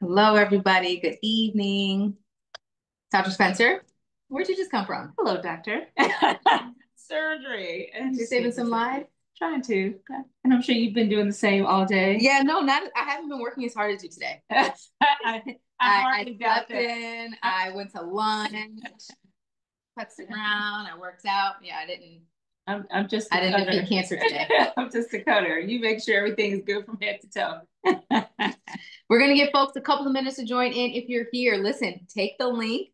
Hello, everybody. Good evening. Dr. Spencer, where'd you just come from? Hello, doctor. Surgery. You saving some lives? Trying to. And I'm sure you've been doing the same all day. Yeah, no, not. I haven't been working as hard as you today. I slept in. I went to lunch, touched the ground. I worked out. Yeah, I didn't. I'm just. I didn't defeat cancer today. I'm just a cutter. You make sure everything is good from head to toe. We're gonna give folks a couple of minutes to join in. If you're here, listen. Take the link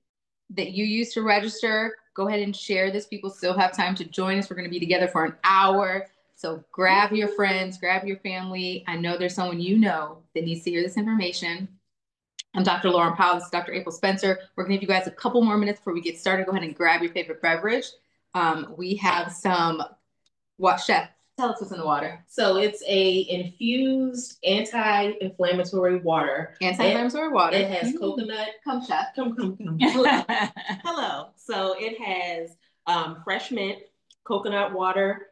that you use to register. Go ahead and share this. People still have time to join us. We're going to be together for an hour. So grab your friends, grab your family. I know there's someone you know that needs to hear this information. I'm Dr. Lauren Powell. This is Dr. April Spencer. We're going to give you guys a couple more minutes before we get started. Go ahead and grab your favorite beverage. We have some, what, chef? Tell us what's in the water. So it's a infused anti-inflammatory water. Anti-inflammatory water. It has coconut. Come, chef. Come. Hello. Hello. So it has fresh mint, coconut water,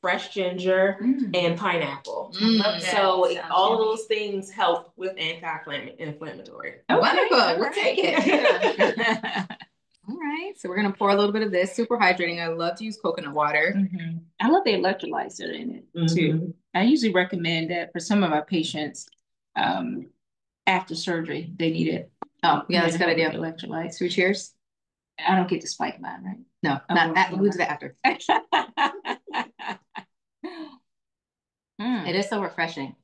fresh ginger, and pineapple. So all of those things help with anti-inflammatory. Okay. Wonderful. We'll take it. All right, so we're gonna pour a little bit of this. Super hydrating. I love to use coconut water. I love the electrolytes that are in it too. I usually recommend that for some of our patients after surgery, they need it. Oh, yeah, that's a good idea. Electrolytes. So cheers. I don't get to spike mine, right? No, not that. We'll do that after. It is so refreshing.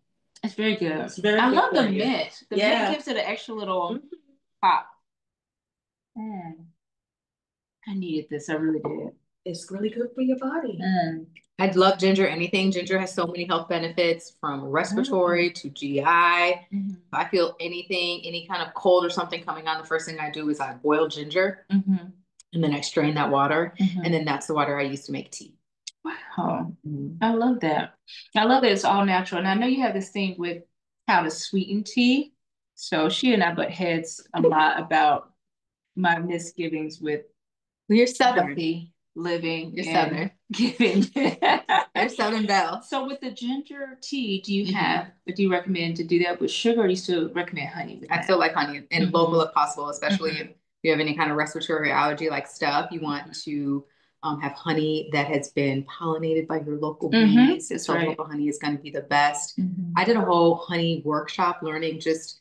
It's very good. It's very I good love the for you. mint. The mint gives it an extra little pop. I needed this. I really did. It's really good for your body. I'd love ginger. Anything. Ginger has so many health benefits from respiratory to GI. If I feel anything, any kind of cold or something coming on, the first thing I do is I boil ginger and then I strain that water. And then that's the water I use to make tea. Wow. I love that. I love that it's all natural. And I know you have this thing with how to sweeten tea. So she and I butt heads a lot about my misgivings with You're Southern. Living. You're Southern. Giving. You're Southern Belle. So with the ginger tea, do you recommend to do that with sugar, or do you still recommend honey? I still like honey and local if possible, especially if you have any kind of respiratory allergy like stuff. You want to have honey that has been pollinated by your local bees. So local honey is going to be the best. I did a whole honey workshop learning just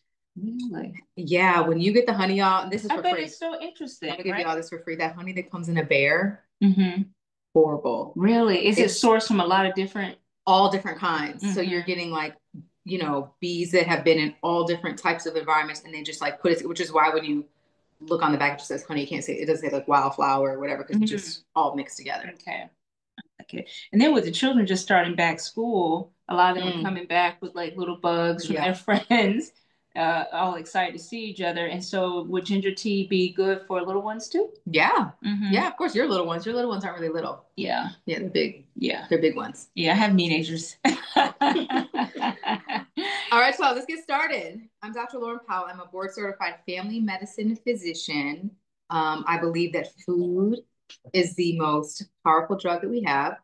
yeah, when you get the honey out, this is for free. It's so interesting. I'm gonna give you all this for free. That honey that comes in a bear, horrible. Really? Is it sourced from a lot of all different kinds? So you're getting like, bees that have been in all different types of environments, and they just like put it, which is why when you look on the back, it just says honey. You can't say it doesn't say like wildflower or whatever because it's just all mixed together. Okay. And then with the children just starting back school, a lot of them are coming back with like little bugs from their friends. All excited to see each other. And so would ginger tea be good for little ones too? Yeah. Yeah, of course. Your little ones aren't really little. Yeah, they're big. Yeah, they're big ones. Yeah, I have teenagers. All right, so let's get started. I'm Dr. Lauren Powell. I'm a board certified family medicine physician. I believe that food is the most powerful drug that we have.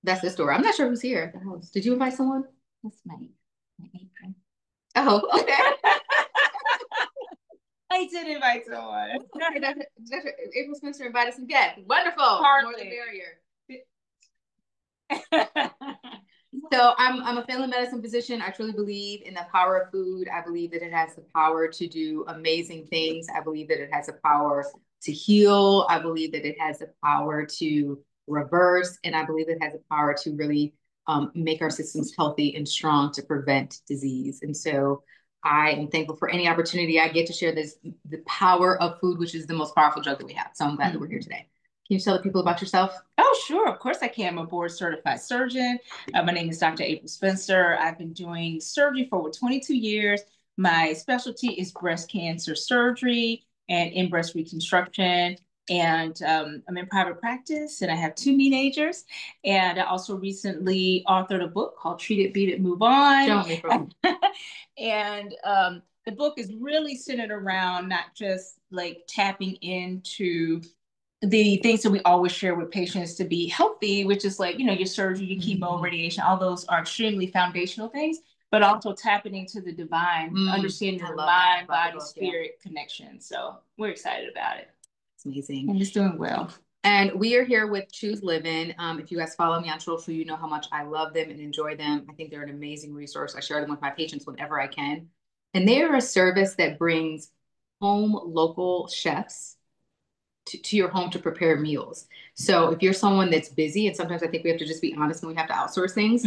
That's the story. I'm not sure who's here at the house. Did you invite someone? That's my apron. Oh, okay. I did invite someone. Dr. April Spencer invited some guests. Wonderful. Hardly. More the barrier. So I'm a family medicine physician. I truly believe in the power of food. I believe that it has the power to do amazing things. I believe that it has the power to heal. I believe that it has the power to reverse. And I believe it has the power to really make our systems healthy and strong to prevent disease. And so I am thankful for any opportunity I get to share the power of food, which is the most powerful drug that we have. So I'm glad that we're here today. Can you tell the people about yourself? Oh, sure. Of course I can. I'm a board certified surgeon. My name is Dr. April Spencer. I've been doing surgery for over 22 years. My specialty is breast cancer surgery and in-breast reconstruction. And I'm in private practice and I have 2 teenagers. And I also recently authored a book called Treat It, Beat It, Move On. Show me, bro. And the book is really centered around not just like tapping into the things that we always share with patients to be healthy, which is like, your surgery, your chemo, radiation, all those are extremely foundational things. but also tapping into the divine, understanding the mind, body, spirit connection. So we're excited about it. It's amazing. And it's doing well. And we are here with Choose Livin. If you guys follow me on social, you know how much I love them and enjoy them. I think they're an amazing resource. I share them with my patients whenever I can. And they are a service that brings home local chefs to your home to prepare meals. So if you're someone that's busy, and sometimes I think we have to just be honest when we have to outsource things,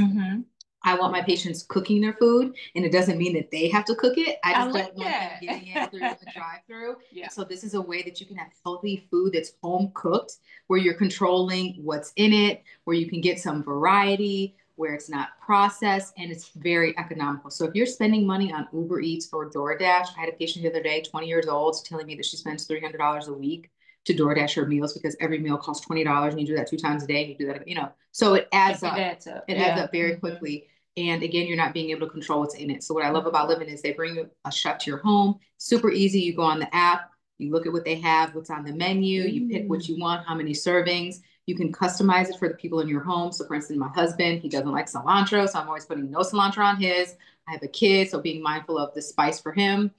I want my patients cooking their food, and it doesn't mean that they have to cook it. I just don't want them getting it through a drive-through. So this is a way that you can have healthy food that's home cooked, where you're controlling what's in it, where you can get some variety, where it's not processed, and it's very economical. So if you're spending money on Uber Eats or DoorDash, I had a patient the other day, 20 years old, telling me that she spends $300 a week to DoorDash her meals because every meal costs $20 and you do that 2 times a day and you do that, so it adds up. It adds up very quickly. And again, you're not being able to control what's in it. So what I love about Livin is they bring a chef to your home. Super easy. You go on the app, you look at what they have, what's on the menu, you pick what you want, how many servings. You can customize it for the people in your home. So for instance, my husband, he doesn't like cilantro, so I'm always putting no cilantro on his. I have a kid, so being mindful of the spice for him.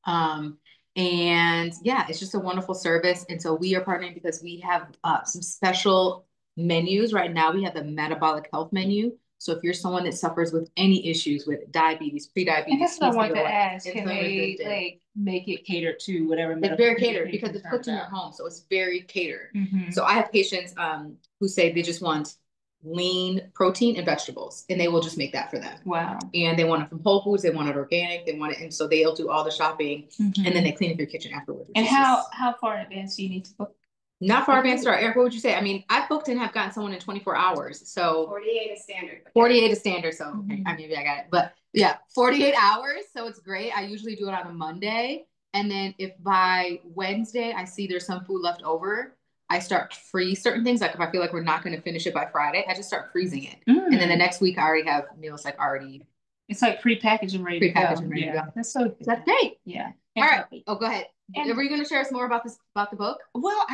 And yeah, it's just a wonderful service. And so we are partnering because we have some special menus right now. We have the metabolic health menu. So if you're someone that suffers with any issues with diabetes, pre-diabetes, and that's what I wanted to ask. Can they like make it catered to whatever? It's very catered because it's cooked in your home, so it's very catered. So I have patients who say they just want lean protein and vegetables, and they will just make that for them. Wow. And they want it from Whole Foods, they want it organic, they want it, and so they'll do all the shopping, and then they clean up your kitchen afterwards. And how far in advance do you need to book? Not far advanced. Eric, what would you say? I mean, I booked and have gotten someone in 24 hours. So 48 is standard. 48 is standard. So okay, maybe I got it. But yeah, 48 hours. So it's great. I usually do it on a Monday. And then if by Wednesday I see there's some food left over, I start to freeze certain things. Like if I feel like we're not going to finish it by Friday, I just start freezing it. And then the next week I already have meals like already. It's like pre-packaged and ready to go. That's so good. That's great. Yeah. All right. Oh, go ahead. And were you going to share us more about the book? Well,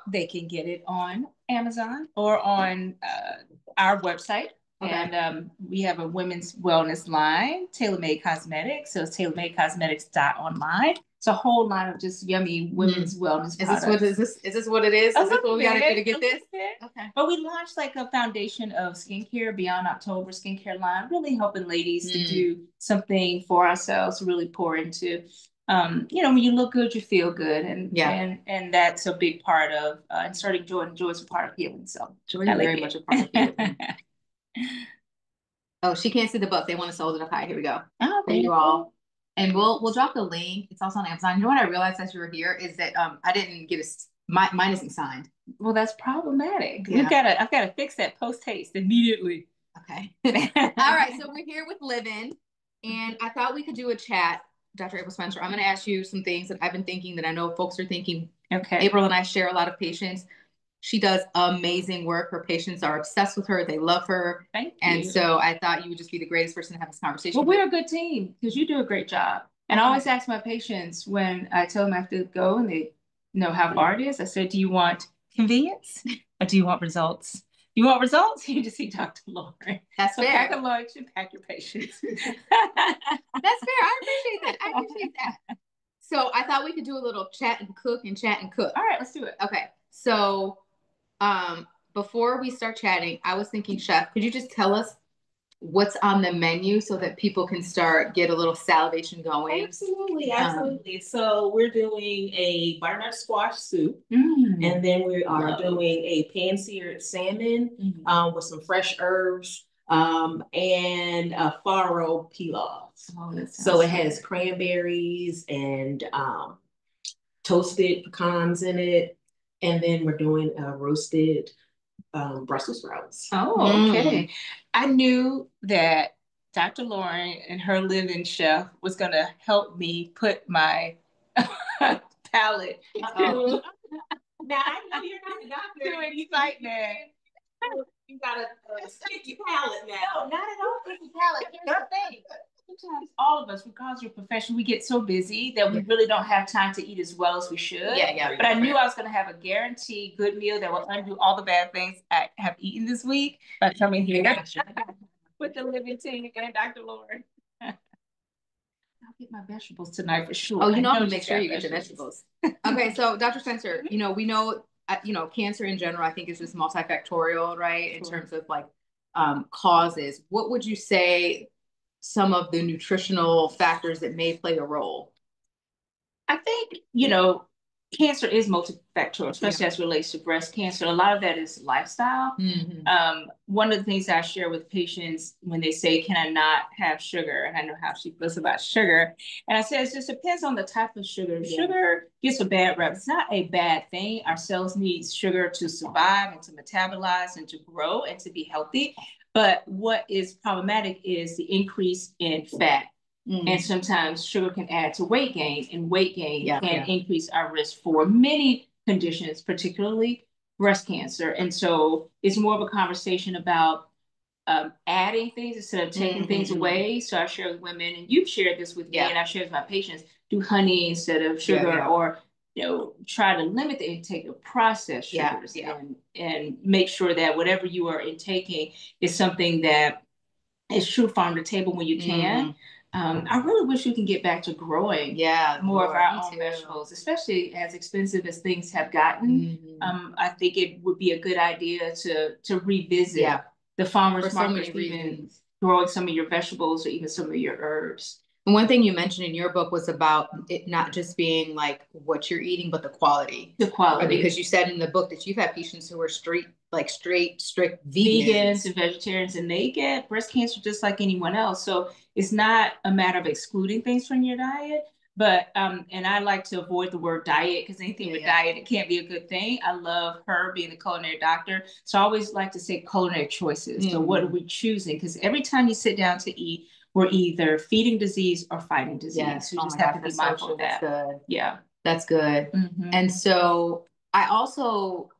they can get it on Amazon or on our website. Okay. And we have a women's wellness line, Tailor-Made Cosmetics. So it's tailormadecosmetics.online. It's a whole line of just yummy women's wellness products. Is this what it is? Is this what we got to do to get this? Okay. But we launched like a foundation of skincare beyond October skincare line, really helping ladies to do something for ourselves, really pour into. When you look good, you feel good, and that's a big part of inserting joy. And joy is a part of healing. So joy is very much a part of healing. Oh, she can't see the book. They want to sold it up high. Here we go. Oh, thank you all. And we'll drop the link. It's also on Amazon. You know what I realized as you were here is that I didn't get mine isn't signed. Well, that's problematic. I've got to fix that post haste immediately. Okay. All right. So we're here with Livin, and I thought we could do a chat. Dr. April Spencer, I'm going to ask you some things that I've been thinking that I know folks are thinking. Okay. April and I share a lot of patients. She does amazing work. Her patients are obsessed with her. They love her. Thank you. And so I thought you would just be the greatest person to have this conversation with. We're a good team because you do a great job. And I always ask my patients when I tell them I have to go and they know how far it is. I said, do you want convenience or do you want results? You want results? You just see Dr. Lauren. That's fair. Pack a lunch and pack your patients. That's fair. I appreciate that. So I thought we could do a little chat and cook. All right, let's do it. Okay. So before we start chatting, I was thinking, Chef, could you just tell us what's on the menu so that people can get a little salivation going? Absolutely. So we're doing a butternut squash soup, and then we are doing a pan-seared salmon with some fresh herbs and a farro pilaf. So it has cranberries and toasted pecans in it, and then we're doing a roasted Brussels sprouts. Oh, okay. I knew that Dr. Lauren and her Livin chef was going to help me put my palate. Now I know you're not a doctor. To excitement. You got a sticky palate now. No, not at all sticky palate. Here's the thing. Sometimes all of us, regardless of your profession, we get so busy that we really don't have time to eat as well as we should. Yeah. But I knew I was going to have a guaranteed good meal that will undo all the bad things I have eaten this week by coming here with the Livin team and Dr. Lauren. I'll get my vegetables tonight for sure. Oh, I'm gonna make sure you get your vegetables. Okay, so Dr. Spencer, we know, cancer in general, I think is just multifactorial, right? In terms of like causes. What would you say some of the nutritional factors that may play a role? I think, cancer is multifactorial, especially as it relates to breast cancer. A lot of that is lifestyle. One of the things I share with patients when they say, can I not have sugar? And I know how she feels about sugar. And I say, it just depends on the type of sugar. Yeah. Sugar gets a bad rep. It's not a bad thing. Our cells need sugar to survive and to metabolize and to grow and to be healthy. But what is problematic is the increase in fat. And sometimes sugar can add to weight gain, and weight gain can increase our risk for many conditions, particularly breast cancer. And so it's more of a conversation about adding things instead of taking things away. So I share with women, and you've shared this with me, and I share with my patients, do honey instead of sugar, or try to limit the intake of processed sugars, and make sure that whatever you are intaking is something that is true farm to table when you can. I really wish we can get back to growing more of our own vegetables, especially as expensive as things have gotten. I think it would be a good idea to revisit the farmers market, even growing some of your vegetables or even some of your herbs. And one thing you mentioned in your book was about it not just being like what you're eating, but the quality. The quality. Because you said in the book that you've had patients who are strict vegans and vegetarians, and they get breast cancer just like anyone else. So it's not a matter of excluding things from your diet, but and I like to avoid the word diet, because anything with diet, it can't be a good thing. I love her being a culinary doctor, so I always like to say culinary choices. So what are we choosing? Because every time you sit down to eat, we're either feeding disease or fighting disease. So you just have to be mindful of that. That's good. Yeah, that's good. And so I also,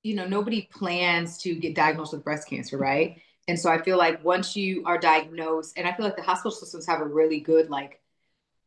nobody plans to get diagnosed with breast cancer, right? And so I feel like once you are diagnosed, and I feel like the hospital systems have a really good, like,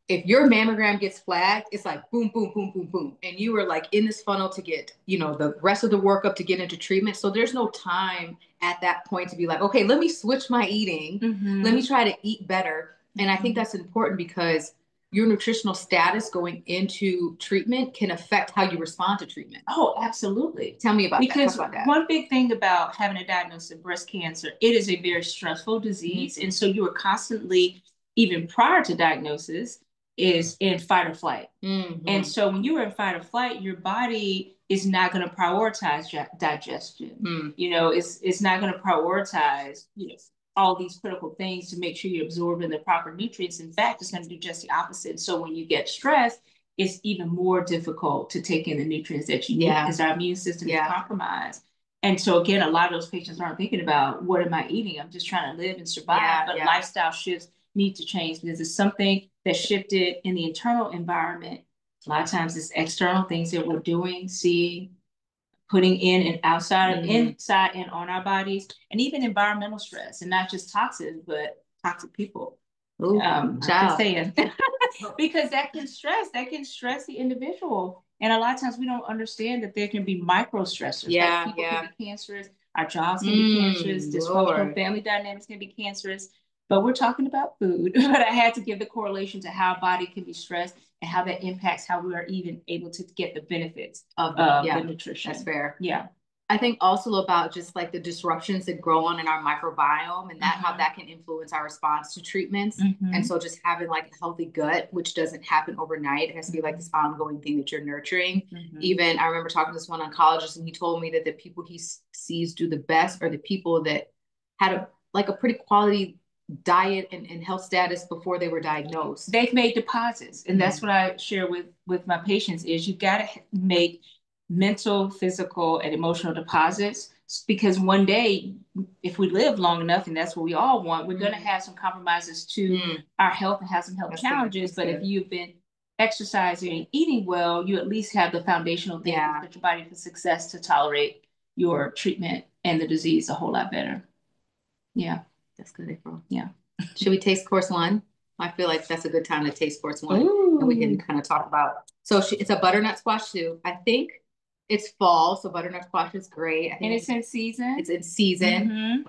if your mammogram gets flagged, it's like boom, boom, boom, boom, boom. And you were like in this funnel to get, the rest of the workup to get into treatment. So there's no time at that point to be like, okay, let me switch my eating. Let me try to eat better. And I think that's important because your nutritional status going into treatment can affect how you respond to treatment. Oh, absolutely. Tell me about that. Because that. One big thing about having a diagnosis of breast cancer, it is a very stressful disease. And so you are constantly, even prior to diagnosis, is in fight or flight. And so when you are in fight or flight, your body is not going to prioritize digestion. It's not going to prioritize, all these critical things to make sure you're absorbing the proper nutrients. In fact, it's going to do just the opposite. So when you get stressed, it's even more difficult to take in the nutrients that you need, because our immune system is compromised. And so again, a lot of those patients aren't thinking about, what am I eating? I'm just trying to live and survive. But lifestyle shifts need to change, because it's something that shifted in the internal environment. A lot of times it's external things that we're doing, seeing, putting in and outside, inside and on our bodies, and even environmental stress, and not just toxins, but toxic people. I'm just saying, because that can stress the individual. And a lot of times we don't understand that there can be micro stressors. Like people can be cancerous, our jobs can be cancerous, dysfunctional family dynamics can be cancerous. But we're talking about food. But I had to give the correlation to how body can be stressed and how that impacts how we are even able to get the benefits of the nutrition. That's fair. Yeah. I think also about just like the disruptions that grow on in our microbiome, and that how that can influence our response to treatments. And so just having like a healthy gut, which doesn't happen overnight. It has to be like this ongoing thing that you're nurturing. Even I remember talking to this one oncologist, and he told me that the people he sees do the best are the people that had a pretty quality diet and health status before they were diagnosed. They've made deposits. And that's what I share with my patients is you got to make mental, physical, and emotional deposits, because one day, if we live long enough, and that's what we all want, we're going to have some compromises to our health and have some health challenges. But if you've been exercising and eating well, you at least have the foundational things that put your body for success to tolerate your treatment and the disease a whole lot better. Yeah. That's good, April. Yeah. Should we taste course one? I feel like that's a good time to taste course one. And we can kind of talk about. So it's a butternut squash soup. I think It's fall, so butternut squash is great. I think and it's in season. It's in season.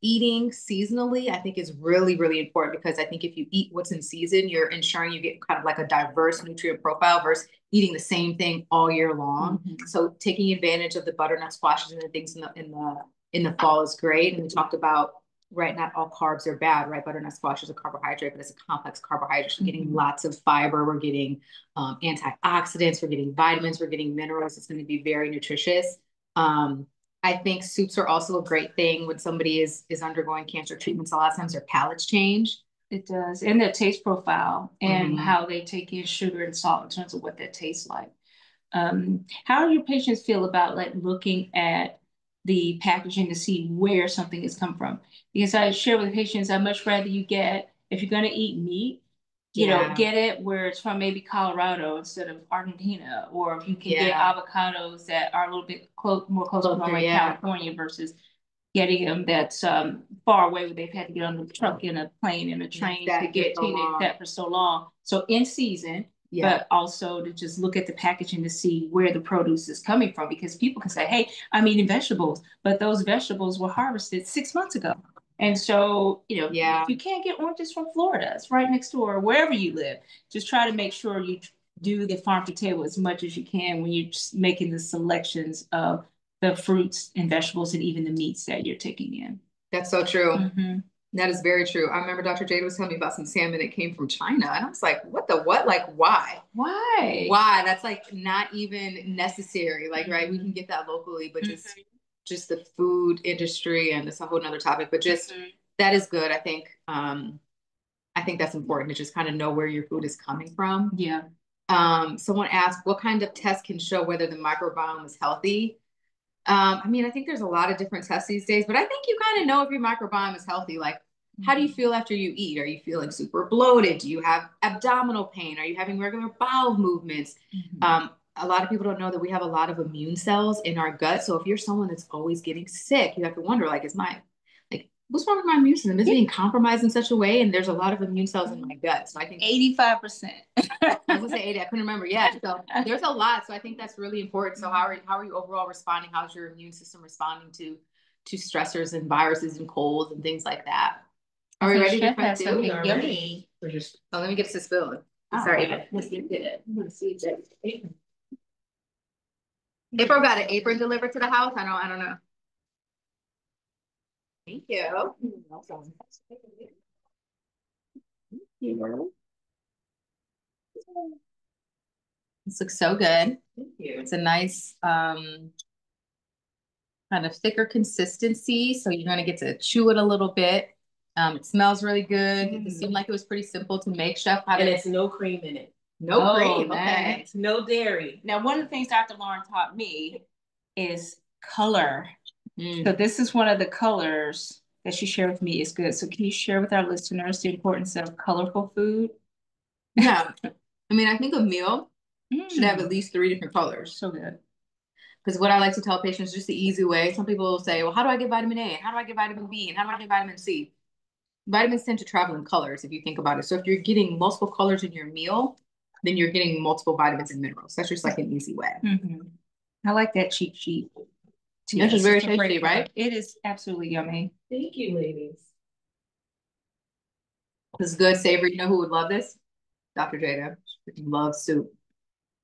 Eating seasonally, I think, is really, really important, because I think if you eat what's in season, you're ensuring you get kind of like a diverse nutrient profile versus eating the same thing all year long. So taking advantage of the butternut squashes and the things in the fall is great. And we talked about, right, not all carbs are bad, right? Butternut squash is a carbohydrate, but it's a complex carbohydrate. So we're getting lots of fiber. We're getting antioxidants. We're getting vitamins. We're getting minerals. It's going to be very nutritious. I think soups are also a great thing when somebody is undergoing cancer treatments. A lot of times their palates change. It does. And their taste profile and how they take in sugar and salt in terms of what that tastes like. How do your patients feel about like looking at the packaging to see where something has come from? Because I share with patients, I'd much rather you get, if you're going to eat meat, you know, get it where it's from, maybe Colorado instead of Argentina, or if you can get avocados that are a little bit more close to like California versus getting them that's far away, where they've had to get on the truck, in a plane, in a train to get that for so long. So in season, but also to just look at the packaging to see where the produce is coming from, because people can say, hey, I'm eating vegetables, but those vegetables were harvested 6 months ago. And so, you know, if you can't get oranges from Florida, it's right next door, wherever you live, just try to make sure you do the farm to table as much as you can when you're just making the selections of the fruits and vegetables and even the meats that you're taking in. That's so true. That is very true. I remember Dr. Jada was telling me about some salmon that came from China. And I was like, what? Like, why? Why? That's like not even necessary. Like, right, we can get that locally, but just the food industry, and it's a whole nother topic, but just that is good. I think that's important to just kind of know where your food is coming from. Someone asked, what kind of test can show whether the microbiome is healthy? I mean, I think there's a lot of different tests these days, but I think you kind of know if your microbiome is healthy. Like, how do you feel after you eat? Are you feeling super bloated? Do you have abdominal pain? Are you having regular bowel movements? A lot of people don't know that we have a lot of immune cells in our gut. So if you're someone that's always getting sick, you have to wonder, like, what's wrong with my immune system? Is it being compromised in such a way? And there's a lot of immune cells in my gut. So I think 85%. I was gonna say 80. I couldn't remember. Yeah. So there's a lot. So I think that's really important. So how are you overall responding? How's your immune system responding to stressors and viruses and colds and things like that? Are we ready to press through? Yummy. Let me get to spilling. Sorry. April got an apron delivered to the house. I don't know. Thank you. This looks so good. Thank you. It's a nice kind of thicker consistency, so you're gonna get to chew it a little bit. It smells really good. It seemed like it was pretty simple to make, Chef. And it's no cream in it. No cream. Okay. It's no dairy. Now, one of the things Dr. Lauren taught me is color. So this is one of the colors that she shared with me is good. So can you share with our listeners the importance of colorful food? Yeah. I mean, I think a meal should have at least 3 different colors. So good. Because what I like to tell patients, just the easy way. Some people will say, well, how do I get vitamin A? And how do I get vitamin B? And how do I get vitamin C? Vitamins tend to travel in colors if you think about it. So if you're getting multiple colors in your meal, then you're getting multiple vitamins and minerals. That's just like an easy way. I like that cheat sheet. This is very tasty, right? It is absolutely yummy. Thank you, ladies. This is good, savory. You know who would love this? Dr. Jada. She loves soup.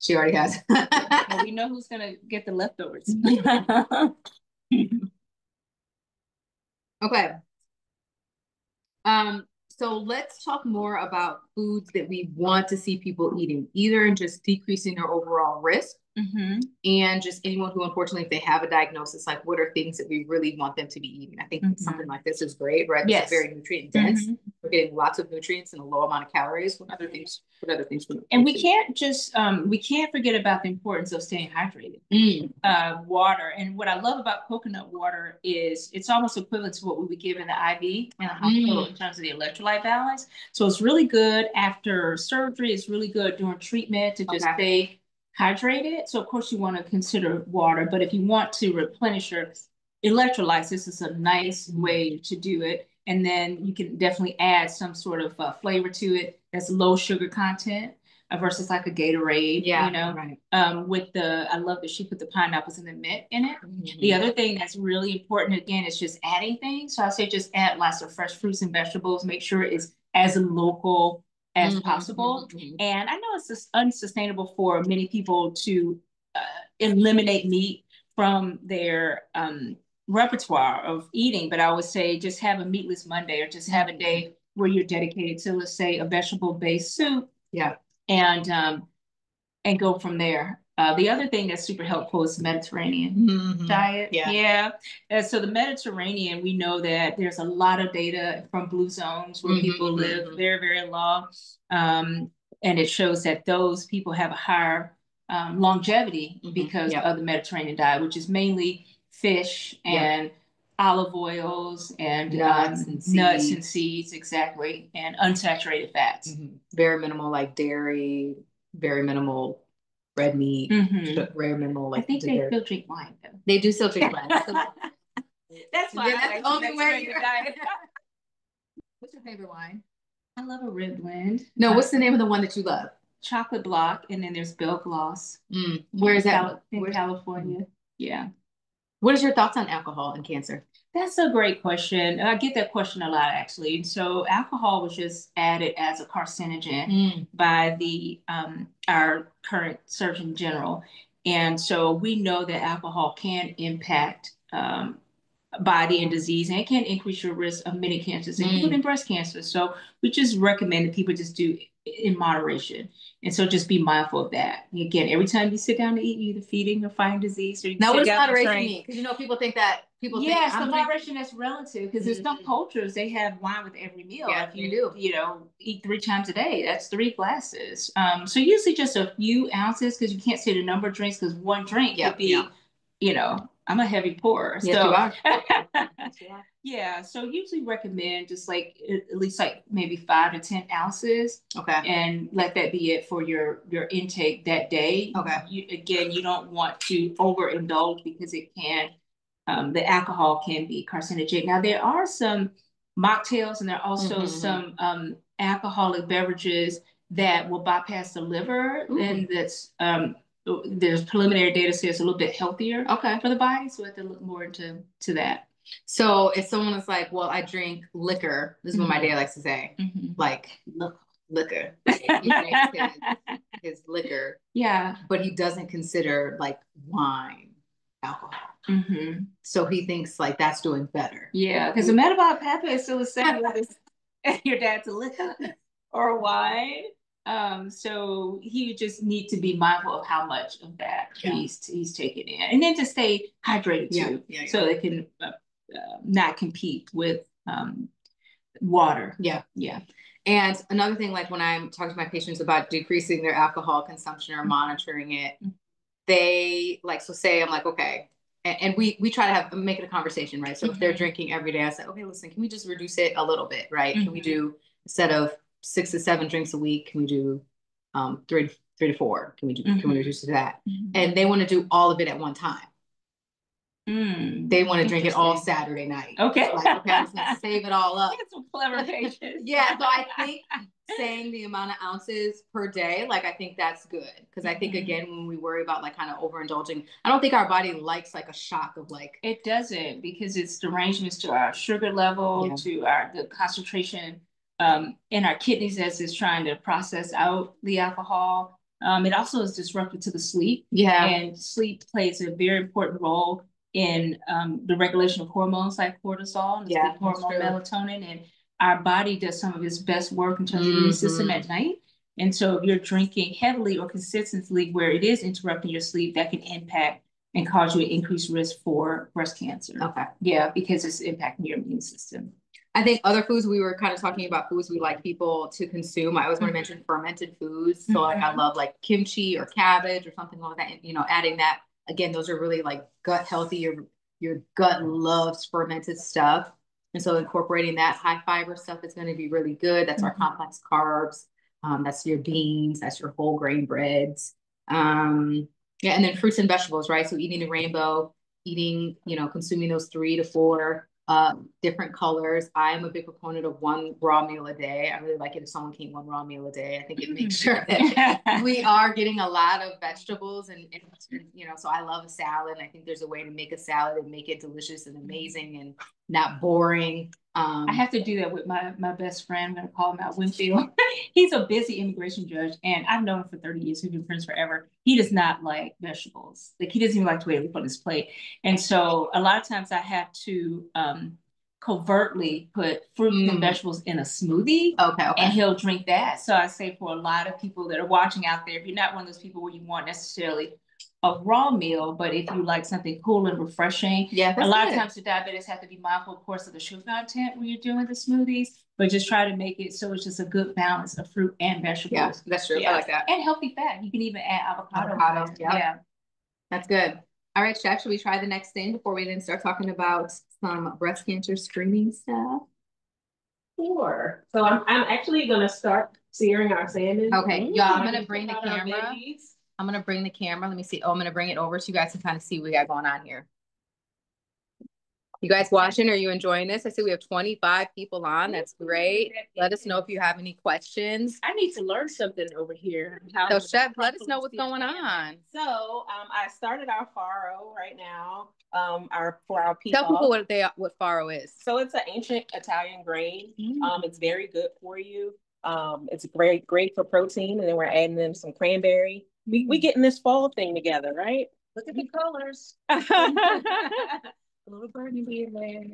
She already has. Well, we know who's gonna get the leftovers. Okay. So let's talk more about foods that we want to see people eating, either in just decreasing their overall risk and just anyone who, unfortunately, if they have a diagnosis, like what are things that we really want them to be eating? I think something like this is great, right? Yes. It's very nutrient dense. We're getting lots of nutrients and a low amount of calories. What other things? And we can't just we can't forget about the importance of staying hydrated. Water, and what I love about coconut water is it's almost equivalent to what we would give in the IV in the hospital in terms of the electrolyte balance. So it's really good after surgery. It's really good during treatment to just stay hydrated. So of course you want to consider water, but if you want to replenish your electrolytes, this is a nice way to do it. And then you can definitely add some sort of flavor to it that's low sugar content. versus like a Gatorade, Yeah, you know, right. I love that she put the pineapples and the mint in it. The other thing that's really important, again, is just adding things. So I say just add lots of fresh fruits and vegetables, make sure it's as local as possible. And I know it's just unsustainable for many people to eliminate meat from their repertoire of eating, but I would say just have a meatless Monday, or just have a day where you're dedicated to, let's say, a vegetable-based soup. Yeah. And go from there. The other thing that's super helpful is the Mediterranean diet. Yeah. So the Mediterranean, we know that there's a lot of data from blue zones where people live very, very long. And it shows that those people have a higher longevity because of the Mediterranean diet, which is mainly fish and olive oils and nuts and seeds, exactly, and unsaturated fats. Very minimal, like dairy, very minimal red meat, very minimal. Like I think they still drink wine though. They do still drink wine. That's why that's the only way you diet. What's your favorite wine? I love a red blend. No, what's the name of the one that you love? Chocolate Block, and then there's Bell Gloss. Where is that? In California. Yeah. What is your thoughts on alcohol and cancer? That's a great question. I get that question a lot, actually. So alcohol was just added as a carcinogen by our current Surgeon General. And so we know that alcohol can impact body and disease, and it can increase your risk of many cancers, including breast cancer. So we just recommend that people just do in moderation. And so just be mindful of that. And again, every time you sit down to eat, you're either feeding or fighting disease. Or you now, what does moderation mean? Because people think that so moderation is relative, because there's some cultures, they have wine with every meal. Yeah, if you eat 3 times a day, that's 3 glasses. So usually just a few ounces, because you can't say the number of drinks, because one drink could be, I'm a heavy pourer. Yes, you are. Yeah, so usually recommend just like at least like maybe 5 to 10 ounces. Okay. And let that be it for your intake that day. Okay. You don't want to overindulge, because it can, the alcohol can be carcinogenic. Now there are some mocktails, and there are also some alcoholic beverages that will bypass the liver, and that's there's preliminary data says a little bit healthier for the body. So we have to look more into that. So if someone is like, well, I drink liquor, this is what my dad likes to say, like liquor. He drinks his liquor. Yeah. But he doesn't consider like wine alcohol. So he thinks like that's doing better. Yeah, because the metabolic pathway is still the same whether your dad's a liquor or wine. So he just need to be mindful of how much of that he's taking in, and then to stay hydrated too, so they can not compete with water. Yeah. And another thing, like when I'm talking to my patients about decreasing their alcohol consumption or monitoring it, they like, so say I'm like, okay, and we try to make it a conversation, right? So if they're drinking every day, I say, okay, listen, can we just reduce it a little bit, right? Can we do, instead of 6 to 7 drinks a week, can we do 3 to 4? Can we reduce it to that? And they want to do all of it at one time. They want to drink it all Saturday night. Okay. Like, okay, I'm just gonna save it all up. That's some clever patience. Yeah, so I think saying the amount of ounces per day, like I think that's good. Because I think again, when we worry about like kind of overindulging, I don't think our body likes like a shock of like. It doesn't, because it's derangements to our sugar level, to the concentration in our kidneys as it's trying to process out the alcohol. It also is disruptive to the sleep. Yeah. And sleep plays a very important role in the regulation of hormones like cortisol and sleep hormone melatonin. And our body does some of its best work in terms of the immune system at night. And so if you're drinking heavily or consistently where it is interrupting your sleep, that can impact and cause you an increased risk for breast cancer. Okay. Yeah, because it's impacting your immune system. I think other foods, we were kind of talking about foods we like people to consume. I always want to mention fermented foods. So like I love like kimchi or cabbage or something like that, adding that. Again, those are really like gut healthy. Your gut loves fermented stuff. And so incorporating that high fiber stuff is going to be really good. That's our complex carbs. That's your beans. That's your whole grain breads. And then fruits and vegetables, right? So eating the rainbow, consuming those 3 to 4 different colors. I am a big proponent of one raw meal a day. I really like it if someone can eat one raw meal a day. I think it makes sure that we are getting a lot of vegetables and you know, so I love a salad. I think there's a way to make a salad and make it delicious and amazing and not boring. I have to do that with my best friend. I'm going to call him out, Winfield. He's a busy immigration judge, and I've known him for 30 years. We've been friends forever. He does not like vegetables. Like, he doesn't even like the way we put his plate. And so a lot of times I have to covertly put fruits and vegetables in a smoothie. Okay. And he'll drink that. So I say, for a lot of people that are watching out there, if you're not one of those people where you want necessarily a raw meal, but if you like something cool and refreshing, a lot of times the diabetics have to be mindful, of course, of the sugar content when you're doing the smoothies, but just try to make it so it's just a good balance of fruit and vegetables. Yeah, that's true. I like that. And healthy fat. You can even add avocado. Yeah, that's good. All right, Chef, should we try the next thing before we then start talking about some breast cancer screening stuff? Sure. So I'm actually gonna start searing our salmon. Okay, y'all, I'm gonna bring the camera. I'm going to bring the camera. Let me see. Oh, I'm going to bring it over so you guys can kind of see what we got going on here. You guys watching? Are you enjoying this? I see we have 25 people on. That's great. Let us know if you have any questions. I need to learn something over here. So, Chef, let us know what's going on. So, I started our farro right now. For our people. Tell people what farro is. So it's an ancient Italian grain. It's very good for you. It's great for protein, and then we're adding in some cranberry. We getting this fall thing together, right? Look at the colors. A little burgundy in there.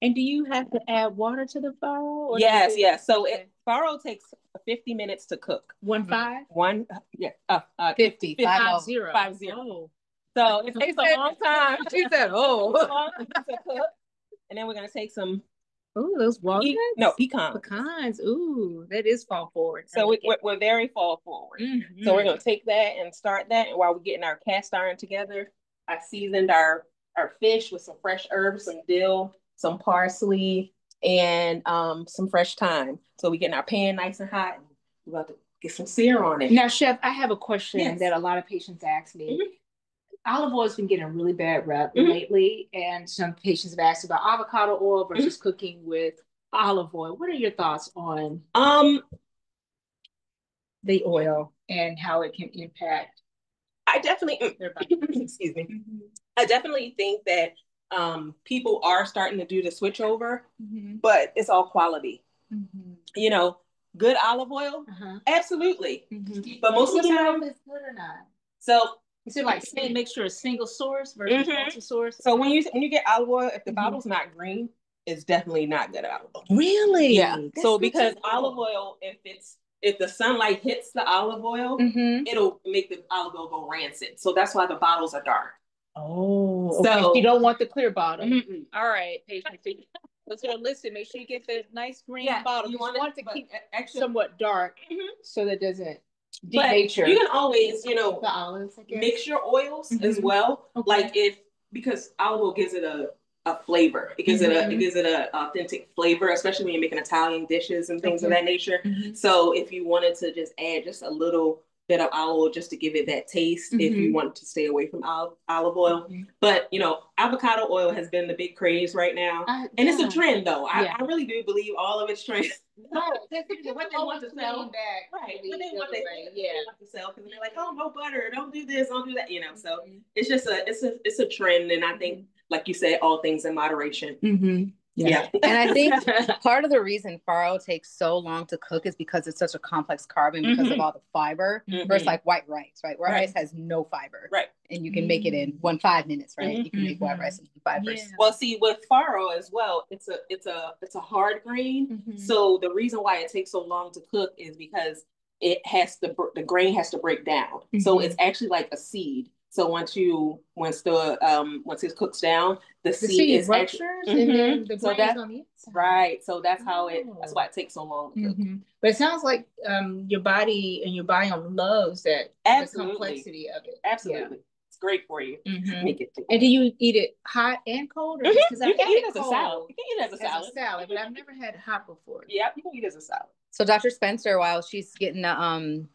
And do you have to add water to the farro? Yes. So farro takes 50 minutes to cook. 50. 50. 50. So it takes a long time. She said, "Oh, to cook." And then we're gonna take some. Ooh, those walnuts? Pecans. Pecans. Ooh, that is fall forward. So we're very fall forward. So we're going to take that and start that. And while we're getting our cast iron together, I seasoned our fish with some fresh herbs, some dill, some parsley, and some fresh thyme. So we're getting our pan nice and hot. And we're about to get some sear on it. Now, Chef, I have a question that a lot of patients ask me. Olive oil has been getting a really bad rep lately, and some patients have asked about avocado oil versus cooking with olive oil. What are your thoughts on the oil and how it can impact? I definitely, excuse me. I definitely think that people are starting to do the switch over, but it's all quality. You know, good olive oil, absolutely. But most of the time, is good or not. So. Is it like make sure it's single source versus multi-source? So when you get olive oil, if the bottle's not green, it's definitely not good olive oil. Really? Yeah. So because olive oil, if the sunlight hits the olive oil, it'll make the olive oil go rancid. So that's why the bottles are dark. Oh, okay. So you don't want the clear bottle. All right, patients. Let's listen. Make sure you get the nice green bottle. You want to keep it somewhat dark so that doesn't. But you can always, the olives, mix your oils as well. Okay. Because olive oil gives it a flavor. It gives it an authentic flavor, especially when you're making Italian dishes and things of that nature. So if you wanted to just add just a little bit of olive oil just to give it that taste, if you want to stay away from olive oil. But avocado oil has been the big craze right now, and it's a trend though. I really do believe all of it's trend. No, what they want to sell back, right? What they want to sell, because they're like, oh, no butter, don't do this, don't do that, So it's just it's a trend, and I think, like you said, all things in moderation. Yeah. And I think part of the reason farro takes so long to cook is because it's such a complex carb and because of all the fiber versus like white rice, right? White rice has no fiber. Right. And you can make it in 5 minutes, right? You can make white rice in 5 minutes. Well, see, with farro as well, it's a hard grain. So the reason why it takes so long to cook is because the grain has to break down. So it's actually like a seed. So once it cooks down, the seed is ruptures and then the grain is on the inside. Right. So that's that's why it takes so long to cook. But it sounds like your body and your biome loves that the complexity of it. Absolutely. It's great for you. Make it. And do you eat it hot and cold? Or you can eat it as a salad. You can eat it as a salad, but I've never had it hot before. Yeah, you can eat it as a salad. So Dr. Spencer, while she's getting the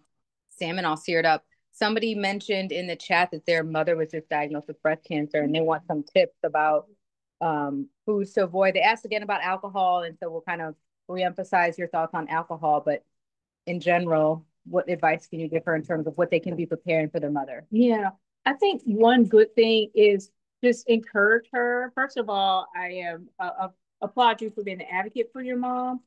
salmon all seared up, somebody mentioned in the chat that their mother was just diagnosed with breast cancer, and they want some tips about foods to avoid. They asked again about alcohol, and so we'll kind of reemphasize your thoughts on alcohol, but in general, what advice can you give her in terms of what they can be preparing for their mother? Yeah, I think one good thing is just encourage her. First of all, applaud you for being an advocate for your mom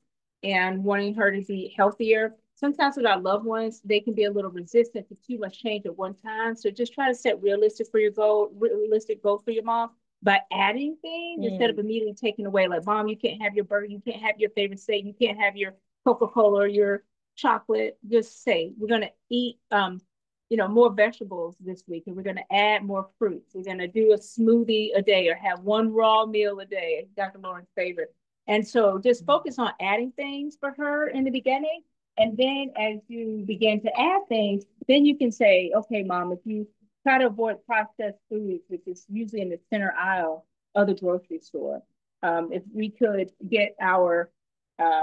and wanting her to be healthier. Sometimes with our loved ones, they can be a little resistant to too much change at one time. So just try to set realistic goals for your mom by adding things instead of immediately taking away. Like, mom, you can't have your burger, you can't have your favorite steak, you can't have your Coca-Cola or your chocolate. Just say we're gonna eat more vegetables this week, and we're going to add more fruits. We're going to do a smoothie a day or have one raw meal a day, Dr. Lauren's favorite. And so just focus on adding things for her in the beginning. And then as you begin to add things, then you can say, okay, mom, if you try to avoid processed foods, which is usually in the center aisle of the grocery store, if we could get our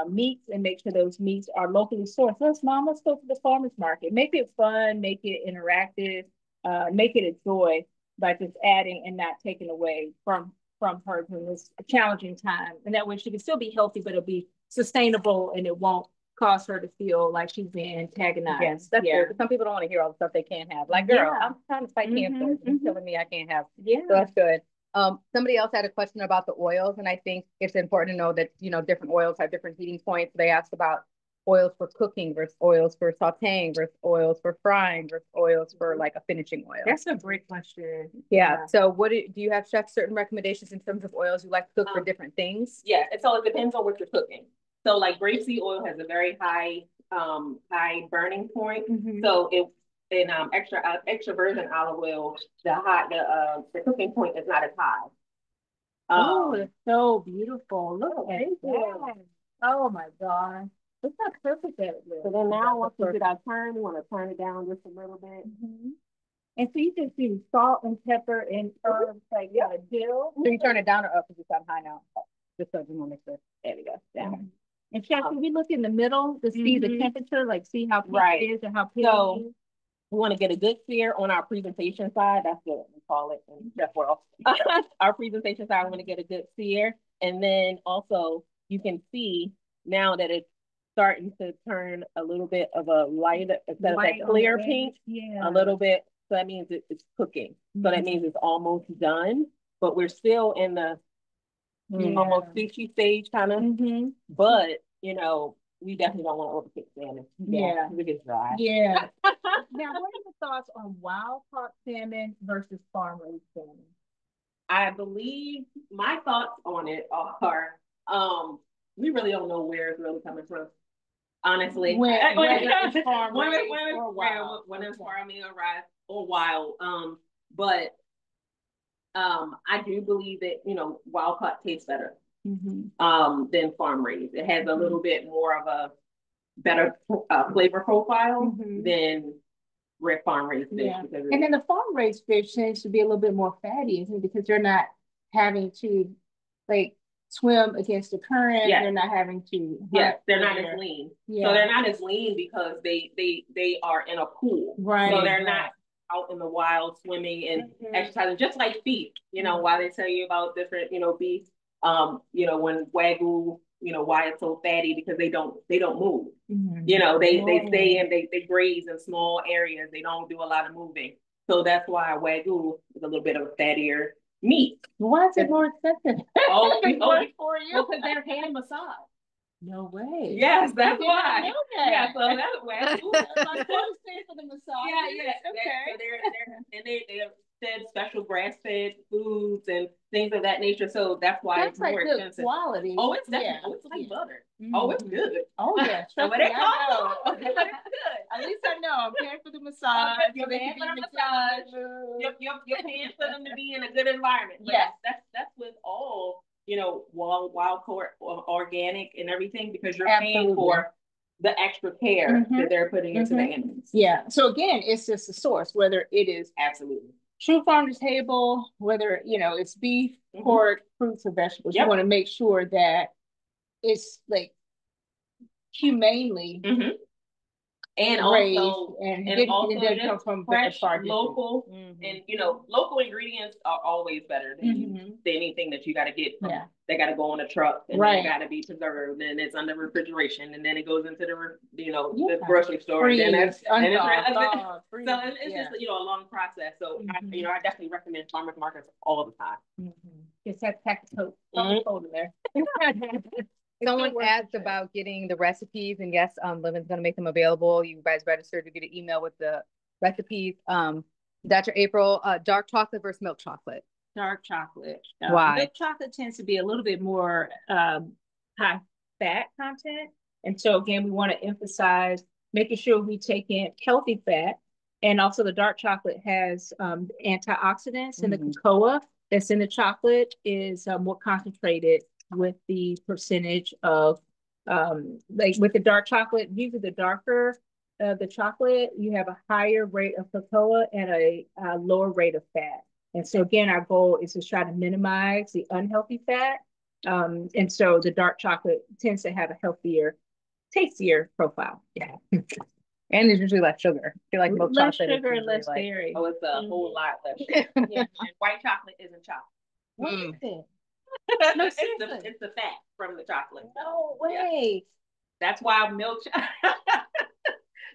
meats and make sure those meats are locally sourced. Let's go to the farmer's market. Make it fun, make it interactive, make it a joy by just adding and not taking away from her during this challenging time. And that way she can still be healthy, but it'll be sustainable and it won't cause her to feel like she's being antagonized. Yes, that's good. Some people don't want to hear all the stuff they can't have. Like, girl, I'm trying to fight cancer. You're telling me I can't have. Yeah. So that's good. Somebody else had a question about the oils, and I think it's important to know that, different oils have different heating points. They asked about oils for cooking versus oils for sauteing versus oils for frying versus oils for like a finishing oil. That's a great question. Yeah. So do you have, chef, certain recommendations in terms of oils you like to cook for different things? Yeah. And so it depends on what you're cooking. So like grapeseed oil has a very high burning point. So extra virgin olive oil, the cooking point is not as high. Oh, it's so beautiful. Look at that. Oh my God. Look how perfect that is. So then now once we get our turn, we want to turn it down just a little bit. And so you just do salt and pepper and herbs like dill. So you turn it down or up because it's on high now? Just so you want to make sure. There we go. Down. And chef, can we look in the middle to see the temperature, like see how pink it is and how pink it is? We want to get a good sear on our presentation side. That's what we call it in chef world. Our presentation side, we want to get a good sear. And then also you can see now that it's starting to turn a little bit of a lighter, instead of that clear pink, a little bit. So that means it's cooking. So that means it's almost done, but we're still in the almost fishy stage kind of. But, we definitely don't want to overcook salmon. Yeah. It gets dry. Yeah. Now, what are your thoughts on wild caught salmon versus farm-raised salmon? I believe my thoughts on it are, we really don't know where it's really coming from. Honestly, when it's farm-raised or wild. When it's farm-raised or wild. But I do believe that, wild caught tastes better. Than farm raised. It has a little bit more of a better flavor profile than red farm raised fish. And then the farm raised fish tends to be a little bit more fatty, isn't it? Because they're not having to swim against the current. They're not having to. They're not as lean. So they're not as lean because they are in a pool. Right. So they're not out in the wild swimming and exercising, just like beef. Why they tell you about different, beef. When Wagyu, why it's so fatty, because they don't move. They stay in, they graze in small areas. They don't do a lot of moving. So that's why Wagyu is a little bit of a fattier meat. Why is it more expensive? For you? Because they're hand massage. No way. Yes, that's why. Yeah, so that's Wagyu. Like, for the massage. Yeah. Okay. They're fed special grass-fed foods and things of that nature. So that's why it's more expensive. Quality. Oh, it's definitely. Oh, it's like butter. Oh, it's good. Oh yeah. But it's good. At least I know. I'm paying for the massage. You're paying for the massage. You're paying for them to be in a good environment. But that's with all wild caught, organic, and everything, because you're paying for the extra care that they're putting into the animals. Yeah. So again, it's just the source, whether it is true farm to table, whether it's beef, pork, fruits, or vegetables. You want to make sure that it's humanely and also just from fresh, local, and local ingredients are always better than anything that you got to get from. They got to go on a truck, and they got to be preserved, and it's under refrigeration, and then it goes into the the grocery store, and then it's so it's just a long process. So I definitely recommend farmers markets all the time. Just have pack of coat in there. Someone asked about getting the recipes, and yes, Livin's going to make them available. You guys register to get an email with the recipes. Dr. April, dark chocolate versus milk chocolate. Dark chocolate. Why? Milk chocolate tends to be a little bit more high fat content. And so again, we want to emphasize making sure we take in healthy fat. And also the dark chocolate has antioxidants, and the cocoa that's in the chocolate is more concentrated with the percentage of like with the dark chocolate. Usually the darker the chocolate, you have a higher rate of cocoa and a lower rate of fat. And so again, our goal is to try to minimize the unhealthy fat. And so the dark chocolate tends to have a healthier, tastier profile. Yeah. And there's usually less sugar. I feel like milk less chocolate sugar and less dairy. Oh, it's a whole lot less sugar. And white chocolate isn't chocolate. What is it? No, it's the fat from the chocolate. No way. That's why milk.